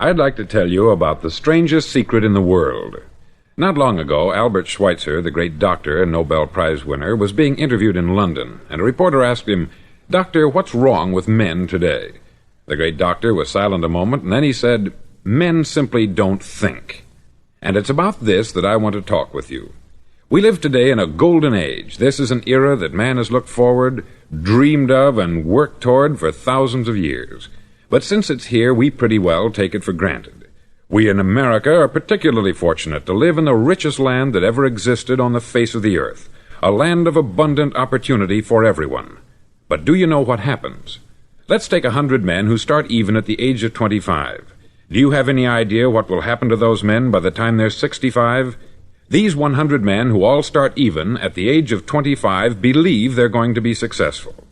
I'd like to tell you about the strangest secret in the world. Not long ago, Albert Schweitzer, the great doctor and Nobel Prize winner, was being interviewed in London, and a reporter asked him, "Doctor, what's wrong with men today?" The great doctor was silent a moment, and then he said, "Men simply don't think." And it's about this that I want to talk with you. We live today in a golden age. This is an era that man has looked forward, dreamed of, and worked toward for thousands of years. But since it's here, we pretty well take it for granted. We in America are particularly fortunate to live in the richest land that ever existed on the face of the earth, a land of abundant opportunity for everyone. But do you know what happens? Let's take 100 men who start even at the age of 25. Do you have any idea what will happen to those men by the time they're 65? These 100 men who all start even at the age of 25 believe they're going to be successful.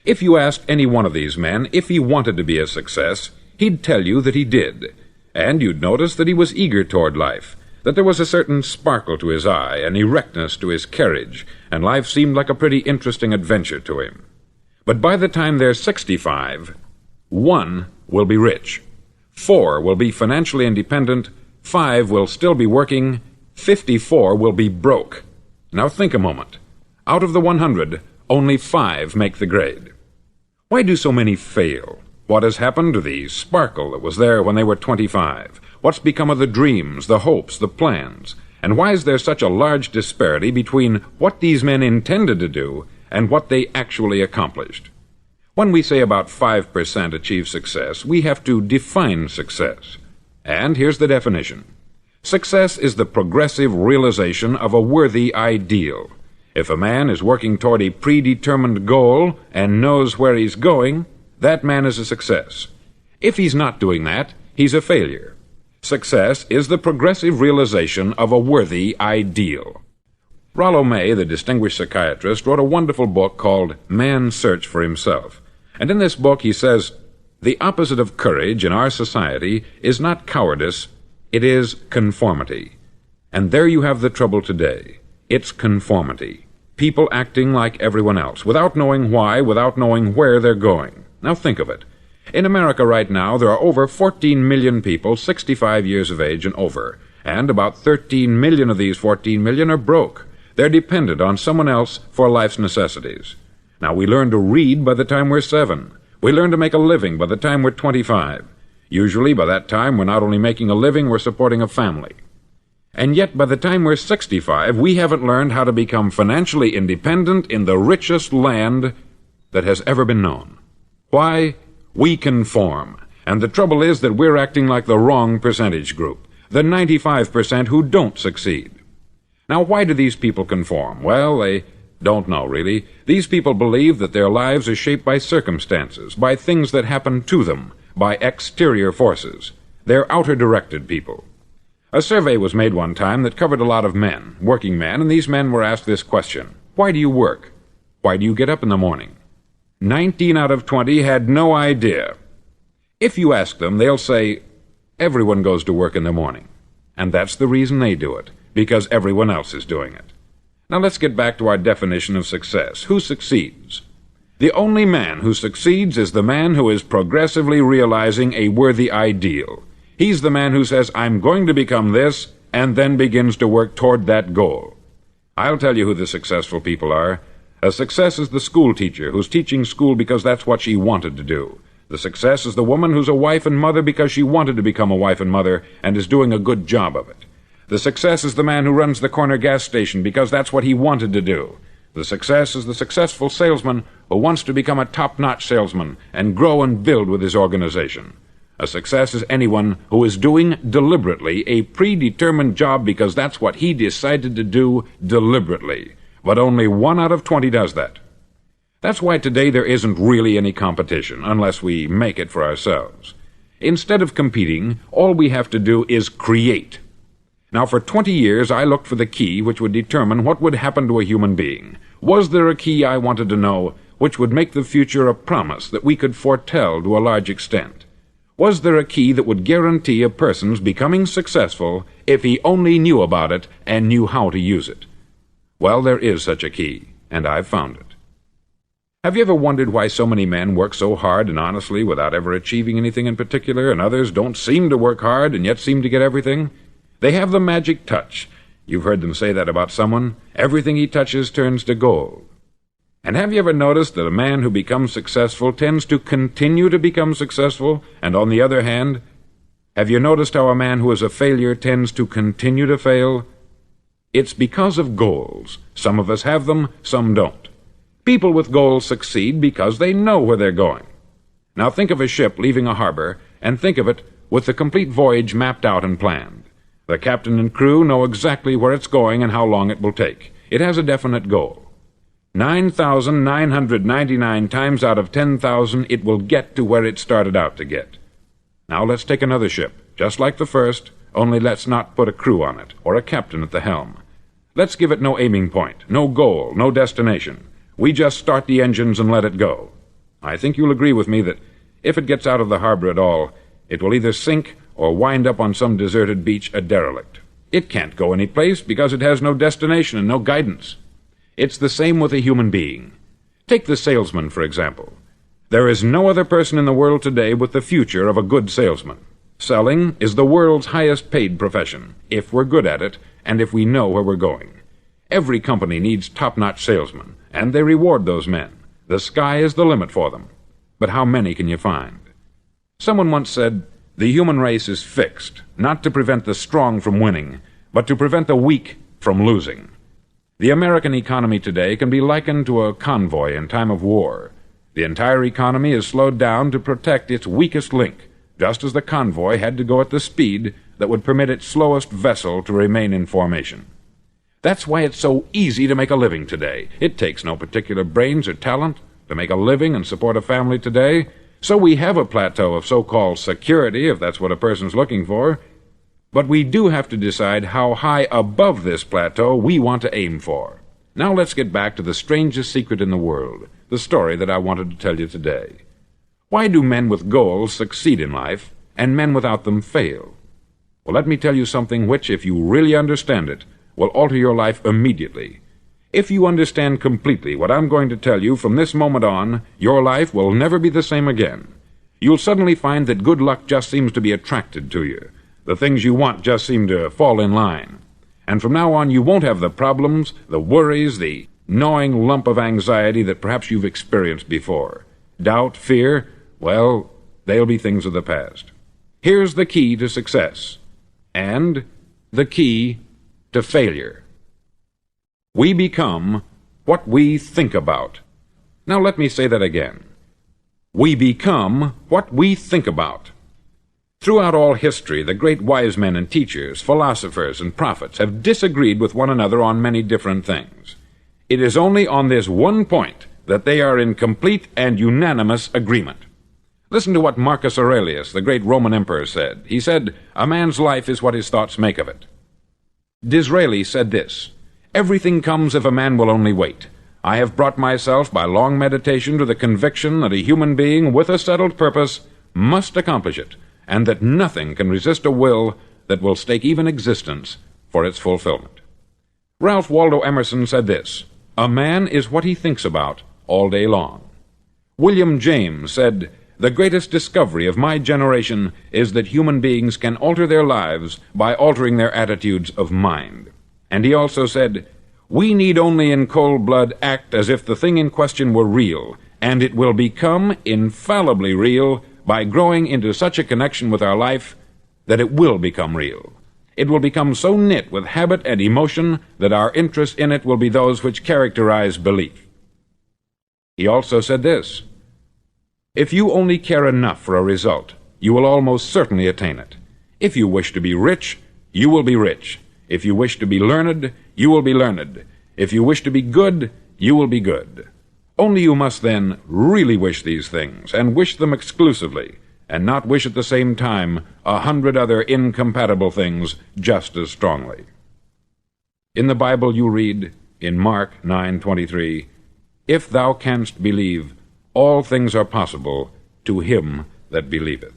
If you asked any one of these men if he wanted to be a success, he'd tell you that he did. And you'd notice that he was eager toward life, that there was a certain sparkle to his eye, an erectness to his carriage, and life seemed like a pretty interesting adventure to him. But by the time they're 65, 1 will be rich, 4 will be financially independent, 5 will still be working, 54 will be broke. Now think a moment. Out of the 100, only 5 make the grade. Why do so many fail? What has happened to the sparkle that was there when they were 25? What's become of the dreams, the hopes, the plans? And why is there such a large disparity between what these men intended to do and what they actually accomplished? When we say about 5% achieve success, we have to define success. And here's the definition. Success is the progressive realization of a worthy ideal. If a man is working toward a predetermined goal and knows where he's going, that man is a success. If he's not doing that, he's a failure. Success is the progressive realization of a worthy ideal. Rollo May, the distinguished psychiatrist, wrote a wonderful book called Man's Search for Himself. And in this book he says, "The opposite of courage in our society is not cowardice, it is conformity." And there you have the trouble today. It's conformity. People acting like everyone else, without knowing why, without knowing where they're going. Now think of it. In America right now, there are over 14 million people 65 years of age and over, and about 13 million of these 14 million are broke. They're dependent on someone else for life's necessities. Now, we learn to read by the time we're 7. We learn to make a living by the time we're 25. Usually, by that time, we're not only making a living, we're supporting a family. And yet, by the time we're 65, we haven't learned how to become financially independent in the richest land that has ever been known. Why? We conform. And the trouble is that we're acting like the wrong percentage group, the 95% who don't succeed. Now, why do these people conform? Well, they don't know, really. These people believe that their lives are shaped by circumstances, by things that happen to them, by exterior forces. They're outer-directed people. A survey was made one time that covered a lot of men, working men, and these men were asked this question: why do you work? Why do you get up in the morning? 19 out of 20 had no idea. If you ask them, they'll say, everyone goes to work in the morning. And that's the reason they do it, because everyone else is doing it. Now let's get back to our definition of success. Who succeeds? The only man who succeeds is the man who is progressively realizing a worthy ideal. He's the man who says, I'm going to become this, and then begins to work toward that goal. I'll tell you who the successful people are. A success is the school teacher who's teaching school because that's what she wanted to do. The success is the woman who's a wife and mother because she wanted to become a wife and mother and is doing a good job of it. The success is the man who runs the corner gas station because that's what he wanted to do. The success is the successful salesman who wants to become a top-notch salesman and grow and build with his organization. A success is anyone who is doing deliberately a predetermined job because that's what he decided to do deliberately. But only 1 out of 20 does that. That's why today there isn't really any competition, unless we make it for ourselves. Instead of competing, all we have to do is create. Now, for 20 years, I looked for the key which would determine what would happen to a human being. Was there a key, I wanted to know, which would make the future a promise that we could foretell to a large extent? Was there a key that would guarantee a person's becoming successful if he only knew about it and knew how to use it? Well, there is such a key, and I've found it. Have you ever wondered why so many men work so hard and honestly without ever achieving anything in particular, and others don't seem to work hard and yet seem to get everything? They have the magic touch. You've heard them say that about someone. Everything he touches turns to gold. And have you ever noticed that a man who becomes successful tends to continue to become successful, and on the other hand, have you noticed how a man who is a failure tends to continue to fail? It's because of goals. Some of us have them, some don't. People with goals succeed because they know where they're going. Now think of a ship leaving a harbor, and think of it with the complete voyage mapped out and planned. The captain and crew know exactly where it's going and how long it will take. It has a definite goal. 9,999 times out of 10,000 it will get to where it started out to get. Now let's take another ship, just like the first, only let's not put a crew on it, or a captain at the helm. Let's give it no aiming point, no goal, no destination. We just start the engines and let it go. I think you'll agree with me that if it gets out of the harbor at all, it will either sink or wind up on some deserted beach a derelict. It can't go any place because it has no destination and no guidance. It's the same with a human being. Take the salesman, for example. There is no other person in the world today with the future of a good salesman. Selling is the world's highest paid profession, if we're good at it and if we know where we're going. Every company needs top-notch salesmen, and they reward those men. The sky is the limit for them. But how many can you find? Someone once said, the human race is fixed, not to prevent the strong from winning, but to prevent the weak from losing. The American economy today can be likened to a convoy in time of war. The entire economy is slowed down to protect its weakest link, just as the convoy had to go at the speed that would permit its slowest vessel to remain in formation. That's why it's so easy to make a living today. It takes no particular brains or talent to make a living and support a family today. So we have a plateau of so-called security, if that's what a person's looking for. But we do have to decide how high above this plateau we want to aim for. Now let's get back to the strangest secret in the world, the story that I wanted to tell you today. Why do men with goals succeed in life, and men without them fail? Well, let me tell you something which, if you really understand it, will alter your life immediately. If you understand completely what I'm going to tell you from this moment on, your life will never be the same again. You'll suddenly find that good luck just seems to be attracted to you. The things you want just seem to fall in line. And from now on, you won't have the problems, the worries, the gnawing lump of anxiety that perhaps you've experienced before. Doubt, fear, well, they'll be things of the past. Here's the key to success, and the key to failure. We become what we think about. Now let me say that again. We become what we think about. Throughout all history, the great wise men and teachers, philosophers and prophets have disagreed with one another on many different things. It is only on this one point that they are in complete and unanimous agreement. Listen to what Marcus Aurelius, the great Roman emperor, said. He said, "A man's life is what his thoughts make of it." Disraeli said this, "Everything comes if a man will only wait. I have brought myself by long meditation to the conviction that a human being with a settled purpose must accomplish it, and that nothing can resist a will that will stake even existence for its fulfillment." Ralph Waldo Emerson said this, "A man is what he thinks about all day long." William James said, "The greatest discovery of my generation is that human beings can alter their lives by altering their attitudes of mind." And he also said, "We need only in cold blood act as if the thing in question were real, and it will become infallibly real by growing into such a connection with our life that it will become real. It will become so knit with habit and emotion that our interest in it will be those which characterize belief." He also said this, "If you only care enough for a result, you will almost certainly attain it. If you wish to be rich, you will be rich. If you wish to be learned, you will be learned. If you wish to be good, you will be good. Only you must then really wish these things, and wish them exclusively, and not wish at the same time 100 other incompatible things just as strongly." In the Bible you read, in Mark 9:23, "If thou canst believe, all things are possible to him that believeth."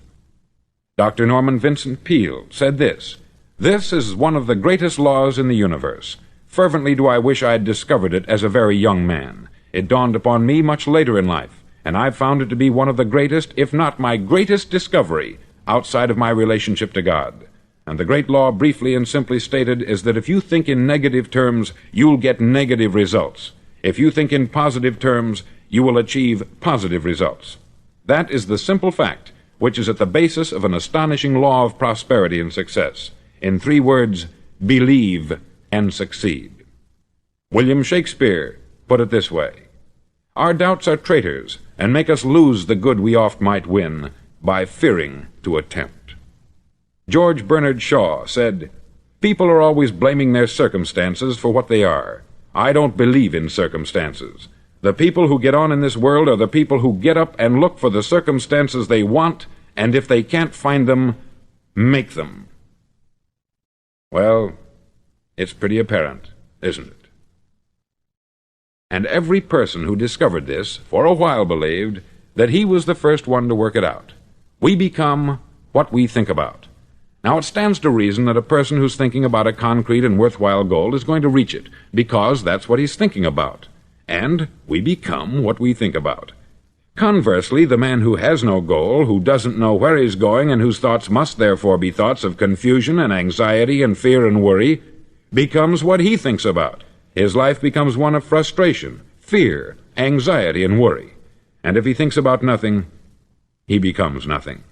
Dr. Norman Vincent Peale said this, "This is one of the greatest laws in the universe. Fervently do I wish I had discovered it as a very young man. It dawned upon me much later in life, and I've found it to be one of the greatest, if not my greatest discovery, outside of my relationship to God. And the great law, briefly and simply stated, is that if you think in negative terms, you'll get negative results. If you think in positive terms, you will achieve positive results. That is the simple fact which is at the basis of an astonishing law of prosperity and success. In 3 words, believe and succeed. William Shakespeare put it this way: "Our doubts are traitors, and make us lose the good we oft might win, by fearing to attempt." George Bernard Shaw said, "People are always blaming their circumstances for what they are. I don't believe in circumstances. The people who get on in this world are the people who get up and look for the circumstances they want, and if they can't find them, make them." Well, it's pretty apparent, isn't it? And every person who discovered this for a while believed that he was the first one to work it out. We become what we think about. Now, it stands to reason that a person who's thinking about a concrete and worthwhile goal is going to reach it, because that's what he's thinking about. And we become what we think about. Conversely, the man who has no goal, who doesn't know where he's going, and whose thoughts must therefore be thoughts of confusion and anxiety and fear and worry, becomes what he thinks about. His life becomes one of frustration, fear, anxiety, and worry. And if he thinks about nothing, he becomes nothing.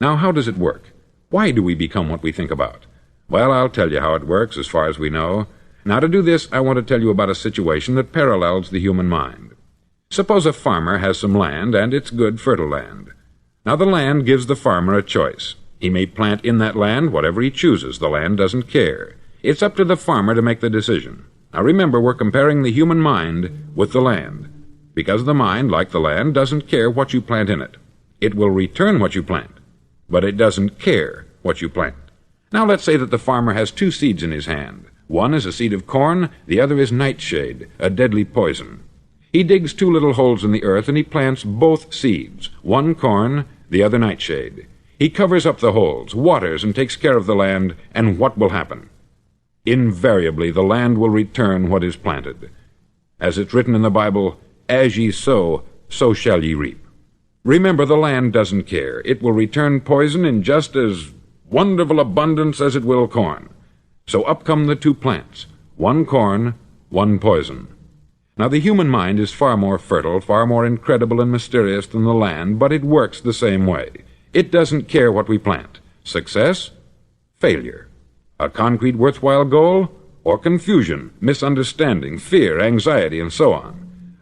Now, how does it work? Why do we become what we think about? Well, I'll tell you how it works as far as we know. Now, to do this, I want to tell you about a situation that parallels the human mind. Suppose a farmer has some land, and it's good, fertile land. Now, the land gives the farmer a choice. He may plant in that land whatever he chooses. The land doesn't care. It's up to the farmer to make the decision. Now, remember, we're comparing the human mind with the land, because the mind, like the land, doesn't care what you plant in it. It will return what you plant, but it doesn't care what you plant. Now, let's say that the farmer has 2 seeds in his hand. One is a seed of corn, the other is nightshade, a deadly poison. He digs 2 little holes in the earth, and he plants both seeds, one corn, the other nightshade. He covers up the holes, waters, and takes care of the land, and what will happen? Invariably, the land will return what is planted. As it's written in the Bible, "As ye sow, so shall ye reap." Remember, the land doesn't care. It will return poison in just as wonderful abundance as it will corn. So up come the 2 plants, one corn, one poison. Now, the human mind is far more fertile, far more incredible and mysterious than the land, but it works the same way. It doesn't care what we plant. Success, failure. A concrete, worthwhile goal, or confusion, misunderstanding, fear, anxiety, and so on.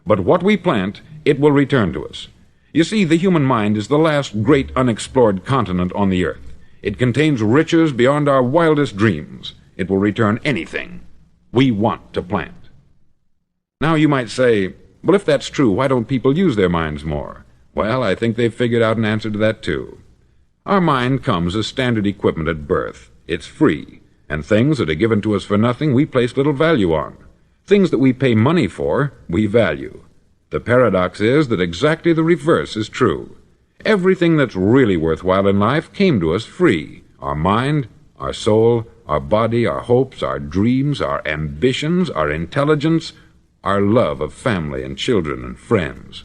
But what we plant, it will return to us. You see, the human mind is the last great unexplored continent on the earth. It contains riches beyond our wildest dreams. It will return anything we want to plant. Now, you might say, well, if that's true, why don't people use their minds more? Well, I think they've figured out an answer to that, too. Our mind comes as standard equipment at birth. It's free, and things that are given to us for nothing we place little value on. Things that we pay money for, we value. The paradox is that exactly the reverse is true. Everything that's really worthwhile in life came to us free. Our mind, our soul, our body, our hopes, our dreams, our ambitions, our intelligence, our love of family and children and friends.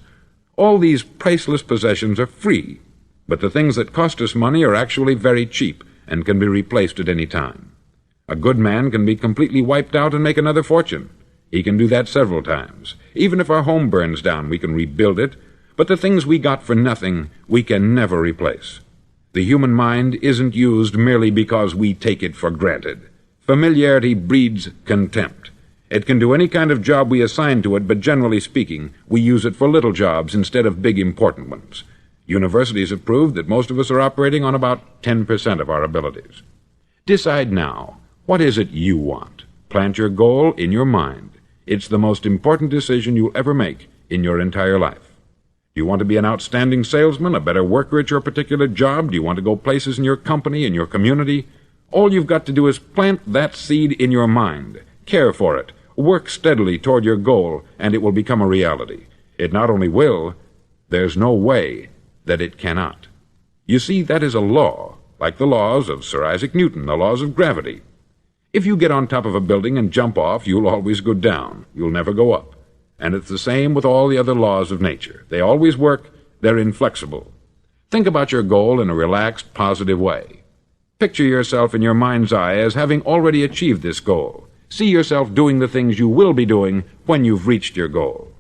All these priceless possessions are free, but the things that cost us money are actually very cheap and can be replaced at any time. A good man can be completely wiped out and make another fortune. He can do that several times. Even if our home burns down, we can rebuild it, but the things we got for nothing, we can never replace. The human mind isn't used merely because we take it for granted. Familiarity breeds contempt. It can do any kind of job we assign to it, but generally speaking, we use it for little jobs instead of big important ones. Universities have proved that most of us are operating on about 10% of our abilities. Decide now, what is it you want? Plant your goal in your mind. It's the most important decision you'll ever make in your entire life. Do you want to be an outstanding salesman, a better worker at your particular job? Do you want to go places in your company, in your community? All you've got to do is plant that seed in your mind. Care for it. Work steadily toward your goal, and it will become a reality. It not only will, there's no way that it cannot. You see, that is a law, like the laws of Sir Isaac Newton, the laws of gravity. If you get on top of a building and jump off, you'll always go down. You'll never go up. And it's the same with all the other laws of nature. They always work. They're inflexible. Think about your goal in a relaxed, positive way. Picture yourself in your mind's eye as having already achieved this goal. See yourself doing the things you will be doing when you've reached your goal.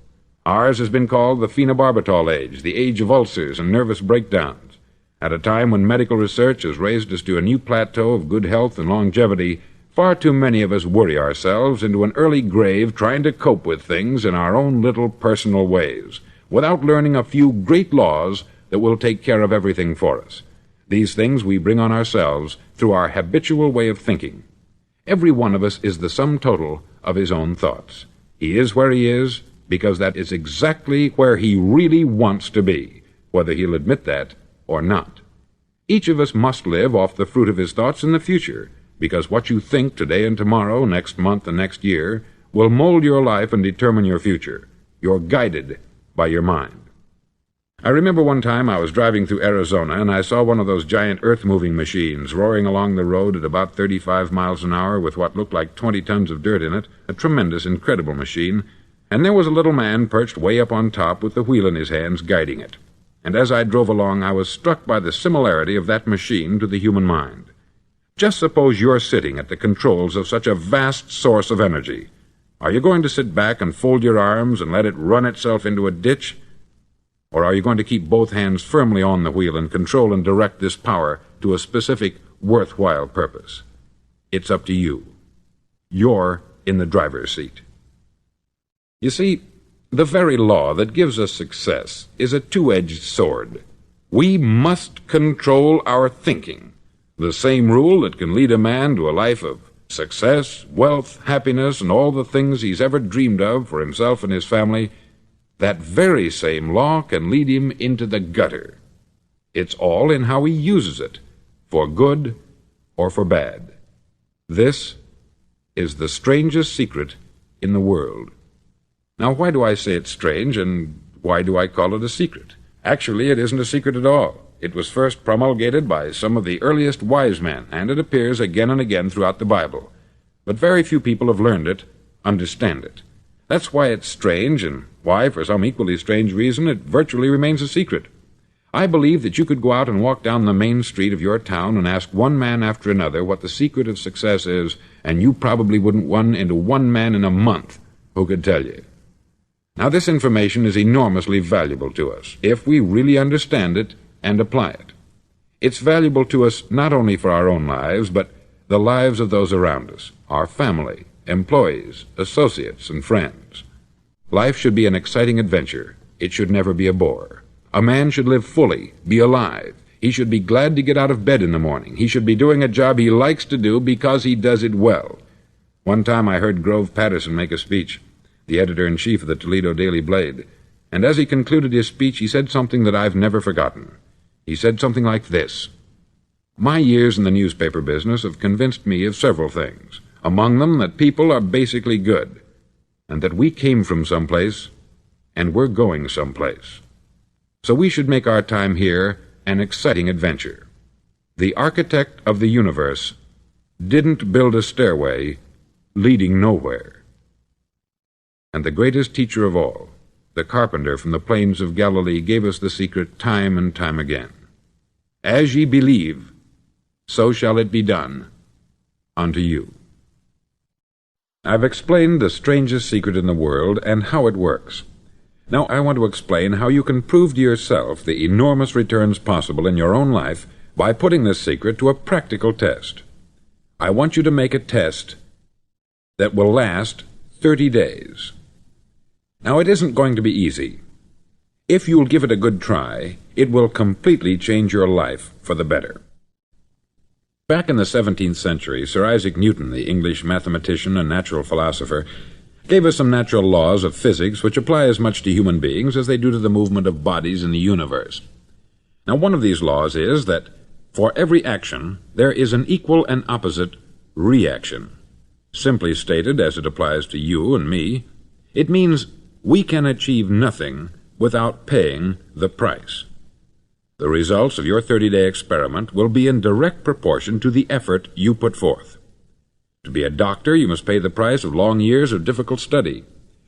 Ours has been called the phenobarbital age, the age of ulcers and nervous breakdowns. At a time when medical research has raised us to a new plateau of good health and longevity, far too many of us worry ourselves into an early grave trying to cope with things in our own little personal ways, without learning a few great laws that will take care of everything for us. These things we bring on ourselves through our habitual way of thinking. Every one of us is the sum total of his own thoughts. He is where he is because that is exactly where he really wants to be, whether he'll admit that or not. Each of us must live off the fruit of his thoughts in the future, because what you think today and tomorrow, next month and next year, will mold your life and determine your future. You're guided by your mind. I remember one time I was driving through Arizona and I saw one of those giant earth-moving machines roaring along the road at about 35 miles an hour with what looked like 20 tons of dirt in it, a tremendous, incredible machine, and there was a little man perched way up on top with the wheel in his hands guiding it. And as I drove along, I was struck by the similarity of that machine to the human mind. Just suppose you're sitting at the controls of such a vast source of energy. Are you going to sit back and fold your arms and let it run itself into a ditch? Or are you going to keep both hands firmly on the wheel and control and direct this power to a specific, worthwhile purpose? It's up to you. You're in the driver's seat. You see, the very law that gives us success is a two-edged sword. We must control our thinking. The same rule that can lead a man to a life of success, wealth, happiness, and all the things he's ever dreamed of for himself and his family, that very same law can lead him into the gutter. It's all in how he uses it, for good or for bad. This is the strangest secret in the world. Now, why do I say it's strange, and why do I call it a secret? Actually, it isn't a secret at all. It was first promulgated by some of the earliest wise men, and it appears again and again throughout the Bible. But very few people have learned it, understand it. That's why it's strange, and why, for some equally strange reason, it virtually remains a secret. I believe that you could go out and walk down the main street of your town and ask one man after another what the secret of success is, and you probably wouldn't run into one man in a month who could tell you. Now, this information is enormously valuable to us, if we really understand it and apply it. It's valuable to us not only for our own lives, but the lives of those around us, our family, employees, associates, and friends. Life should be an exciting adventure. It should never be a bore. A man should live fully, be alive. He should be glad to get out of bed in the morning. He should be doing a job he likes to do because he does it well. One time I heard Grove Patterson make a speech, the editor-in-chief of the Toledo Daily Blade, and as he concluded his speech, he said something that I've never forgotten. He said something like this: "My years in the newspaper business have convinced me of several things, among them that people are basically good, and that we came from someplace, and we're going someplace. So we should make our time here an exciting adventure. The architect of the universe didn't build a stairway leading nowhere." And the greatest teacher of all, the carpenter from the plains of Galilee, gave us the secret time and time again. "As ye believe, so shall it be done unto you." I've explained the strangest secret in the world and how it works. Now I want to explain how you can prove to yourself the enormous returns possible in your own life by putting this secret to a practical test. I want you to make a test that will last 30 days. Now, it isn't going to be easy. If you'll give it a good try, it will completely change your life for the better. Back in the 17th century, Sir Isaac Newton, the English mathematician and natural philosopher, gave us some natural laws of physics which apply as much to human beings as they do to the movement of bodies in the universe. Now, one of these laws is that for every action there is an equal and opposite reaction. Simply stated, as it applies to you and me, it means we can achieve nothing without paying the price. The results of your 30-day experiment will be in direct proportion to the effort you put forth. To be a doctor, you must pay the price of long years of difficult study.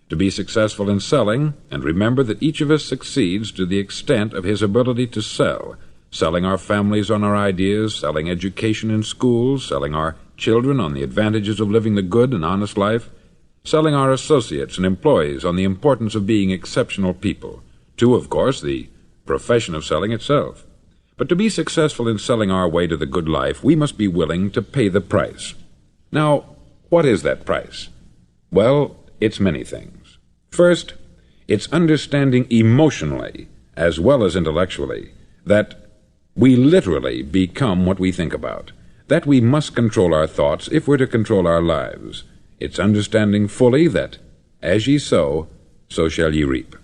to be successful in selling, and remember that each of us succeeds to the extent of his ability to sell, selling our families on our ideas, selling education in schools, selling our children on the advantages of living the good and honest life, selling our associates and employees on the importance of being exceptional people, to, of course, the profession of selling itself. But to be successful in selling our way to the good life, we must be willing to pay the price. Now, what is that price? Well, it's many things. First, it's understanding emotionally, as well as intellectually, that we literally become what we think about, that we must control our thoughts if we're to control our lives. It's understanding fully that, as ye sow, so shall ye reap.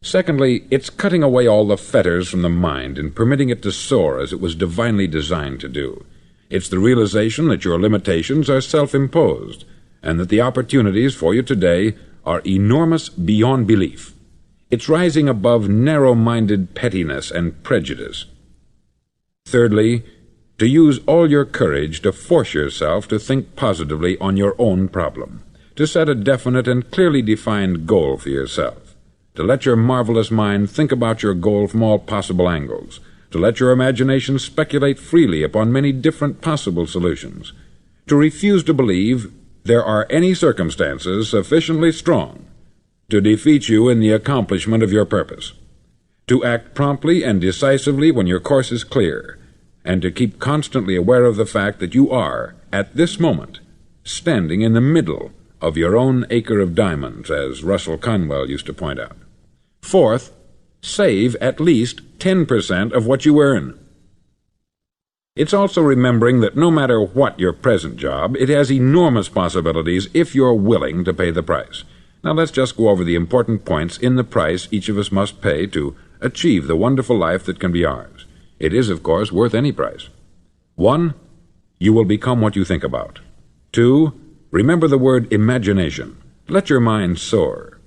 Secondly, it's cutting away all the fetters from the mind and permitting it to soar as it was divinely designed to do. It's the realization that your limitations are self-imposed, and that the opportunities for you today are enormous beyond belief. It's rising above narrow-minded pettiness and prejudice. Thirdly, to use all your courage to force yourself to think positively on your own problem, to set a definite and clearly defined goal for yourself, to let your marvelous mind think about your goal from all possible angles, to let your imagination speculate freely upon many different possible solutions, to refuse to believe there are any circumstances sufficiently strong to defeat you in the accomplishment of your purpose, to act promptly and decisively when your course is clear, and to keep constantly aware of the fact that you are, at this moment, standing in the middle of your own acre of diamonds, as Russell Conwell used to point out. Fourth, save at least 10% of what you earn. It's also remembering that no matter what your present job, it has enormous possibilities if you're willing to pay the price. Now let's just go over the important points in the price each of us must pay to achieve the wonderful life that can be ours. It is, of course, worth any price. 1. You will become what you think about. 2. Remember the word imagination. Let your mind soar.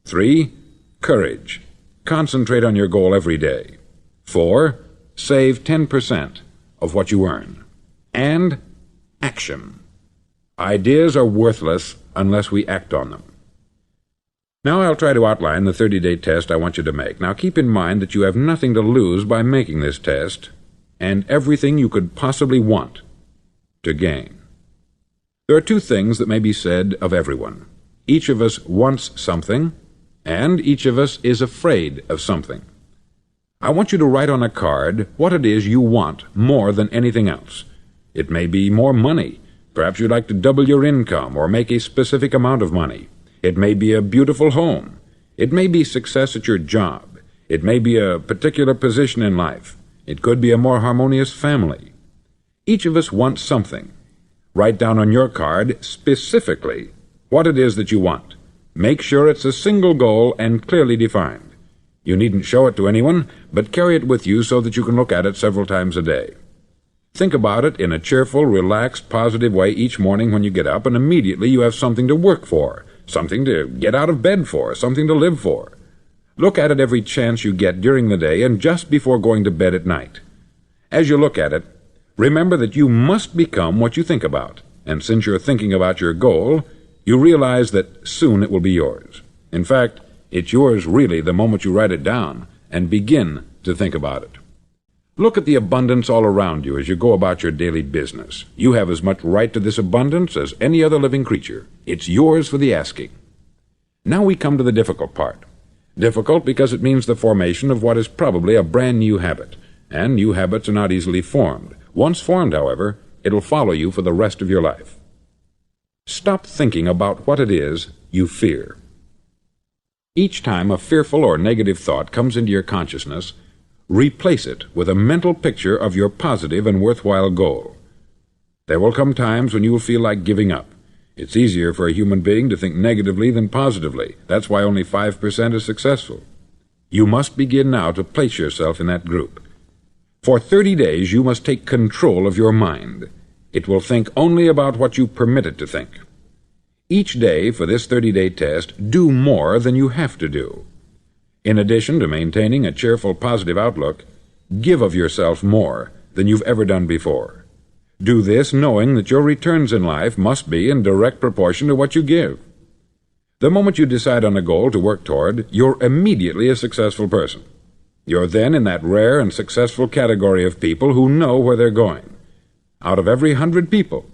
3. Courage. Concentrate on your goal every day. 4. Save 10% of what you earn. And action. Ideas are worthless unless we act on them. Now I'll try to outline the 30-day test I want you to make. Now keep in mind that you have nothing to lose by making this test, and everything you could possibly want to gain. There are two things that may be said of everyone. Each of us wants something, and each of us is afraid of something. I want you to write on a card what it is you want more than anything else. It may be more money. Perhaps you'd like to double your income or make a specific amount of money. It may be a beautiful home. It may be success at your job. It may be a particular position in life. It could be a more harmonious family. Each of us wants something. Write down on your card specifically what it is that you want. Make sure it's a single goal and clearly defined. You needn't show it to anyone, but carry it with you so that you can look at it several times a day. Think about it in a cheerful, relaxed, positive way each morning when you get up, and immediately you have something to work for, something to get out of bed for, something to live for. Look at it every chance you get during the day and just before going to bed at night. As you look at it, remember that you must become what you think about, and since you're thinking about your goal, you realize that soon it will be yours. In fact, it's yours really the moment you write it down and begin to think about it. Look at the abundance all around you as you go about your daily business. You have as much right to this abundance as any other living creature. It's yours for the asking. Now we come to the difficult part. Difficult because it means the formation of what is probably a brand new habit, and new habits are not easily formed. Once formed, however, it'll follow you for the rest of your life. Stop thinking about what it is you fear. Each time a fearful or negative thought comes into your consciousness, replace it with a mental picture of your positive and worthwhile goal. There will come times when you will feel like giving up. It's easier for a human being to think negatively than positively. That's why only 5% is successful. You must begin now to place yourself in that group. For 30 days you must take control of your mind. It will think only about what you permit it to think. Each day for this 30-day test, do more than you have to do. In addition to maintaining a cheerful, positive outlook, give of yourself more than you've ever done before. Do this knowing that your returns in life must be in direct proportion to what you give. The moment you decide on a goal to work toward, you're immediately a successful person. You're then in that rare and successful category of people who know where they're going. Out of every 100 people,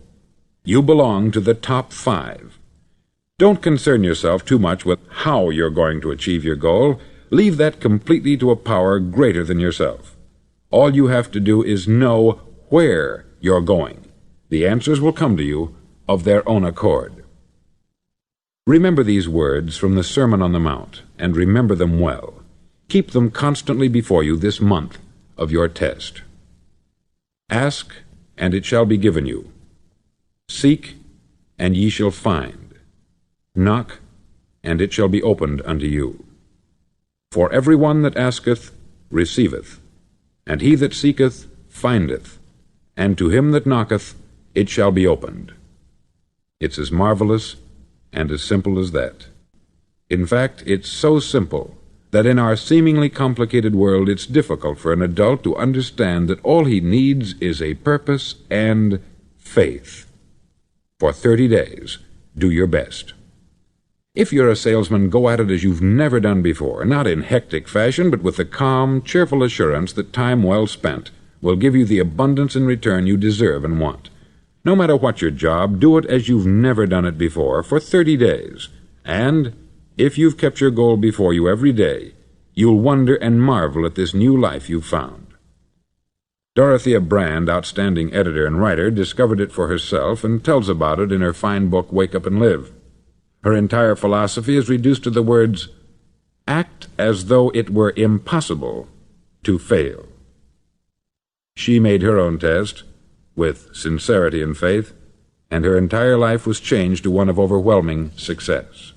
you belong to the top 5. Don't concern yourself too much with how you're going to achieve your goal. Leave that completely to a power greater than yourself. All you have to do is know where you're going. The answers will come to you of their own accord. Remember these words from the Sermon on the Mount, and remember them well. Keep them constantly before you this month of your test. Ask, and it shall be given you. Seek, and ye shall find. Knock, and it shall be opened unto you. For every one that asketh receiveth, and he that seeketh findeth, and to him that knocketh it shall be opened. It's as marvelous and as simple as that. In fact, it's so simple that in our seemingly complicated world it's difficult for an adult to understand that all he needs is a purpose and faith. For 30 days, do your best. If you're a salesman, go at it as you've never done before, not in hectic fashion, but with the calm, cheerful assurance that time well spent will give you the abundance in return you deserve and want. No matter what your job, do it as you've never done it before for 30 days. And if you've kept your goal before you every day, you'll wonder and marvel at this new life you've found. Dorothea Brand, outstanding editor and writer, discovered it for herself and tells about it in her fine book, Wake Up and Live. Her entire philosophy is reduced to the words, act as though it were impossible to fail. She made her own test with sincerity and faith, and her entire life was changed to one of overwhelming success.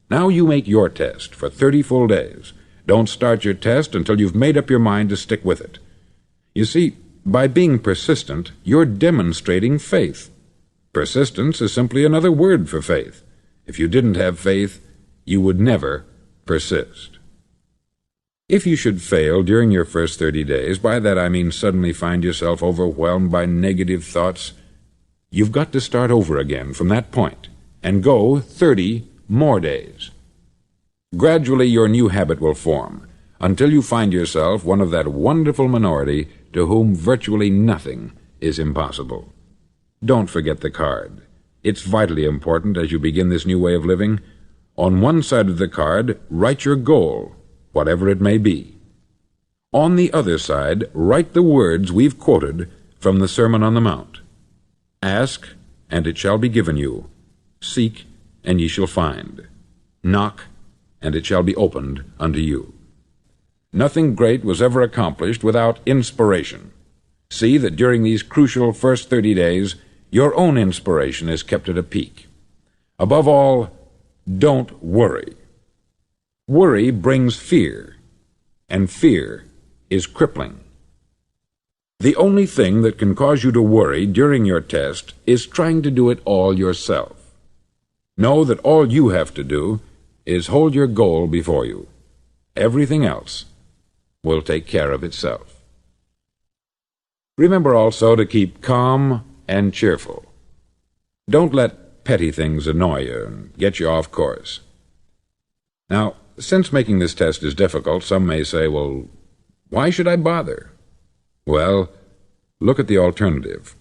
Now you make your test for 30 full days. Don't start your test until you've made up your mind to stick with it. You see, by being persistent, you're demonstrating faith. Persistence is simply another word for faith. If you didn't have faith, you would never persist. If you should fail during your first 30 days, by that I mean suddenly find yourself overwhelmed by negative thoughts, you've got to start over again from that point and go 30 more days. Gradually your new habit will form until you find yourself one of that wonderful minority to whom virtually nothing is impossible. Don't forget the card. It's vitally important as you begin this new way of living. On one side of the card, write your goal, whatever it may be. On the other side, write the words we've quoted from the Sermon on the Mount. Ask, and it shall be given you. Seek, and ye shall find. Knock, and it shall be opened unto you. Nothing great was ever accomplished without inspiration. See that during these crucial first 30 days, your own inspiration is kept at a peak. Above all, don't worry. Worry brings fear, and fear is crippling. The only thing that can cause you to worry during your test is trying to do it all yourself. Know that all you have to do is hold your goal before you. Everything else will take care of itself. Remember also to keep calm and cheerful. Don't let petty things annoy you and get you off course. Now, since making this test is difficult, some may say, well, why should I bother? Well, look at the alternative.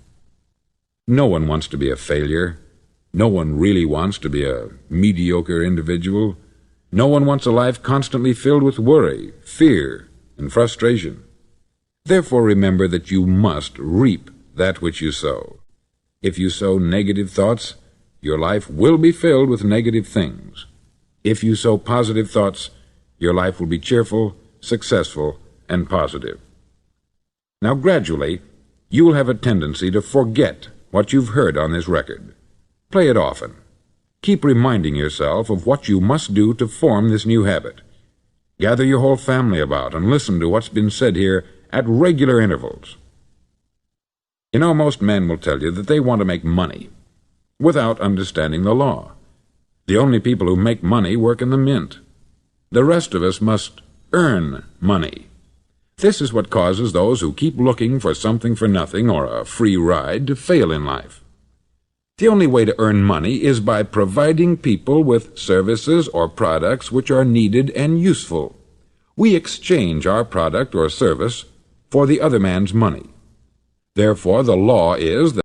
No one wants to be a failure. No one really wants to be a mediocre individual. No one wants a life constantly filled with worry, fear, and frustration. Therefore, remember that you must reap that which you sow. If you sow negative thoughts, your life will be filled with negative things. If you sow positive thoughts, your life will be cheerful, successful, and positive. Now, gradually, you will have a tendency to forget what you've heard on this record. Play it often. Keep reminding yourself of what you must do to form this new habit. Gather your whole family about and listen to what's been said here at regular intervals. You know, most men will tell you that they want to make money without understanding the law. The only people who make money work in the mint. The rest of us must earn money. This is what causes those who keep looking for something for nothing or a free ride to fail in life. The only way to earn money is by providing people with services or products which are needed and useful. We exchange our product or service for the other man's money. Therefore, the law is that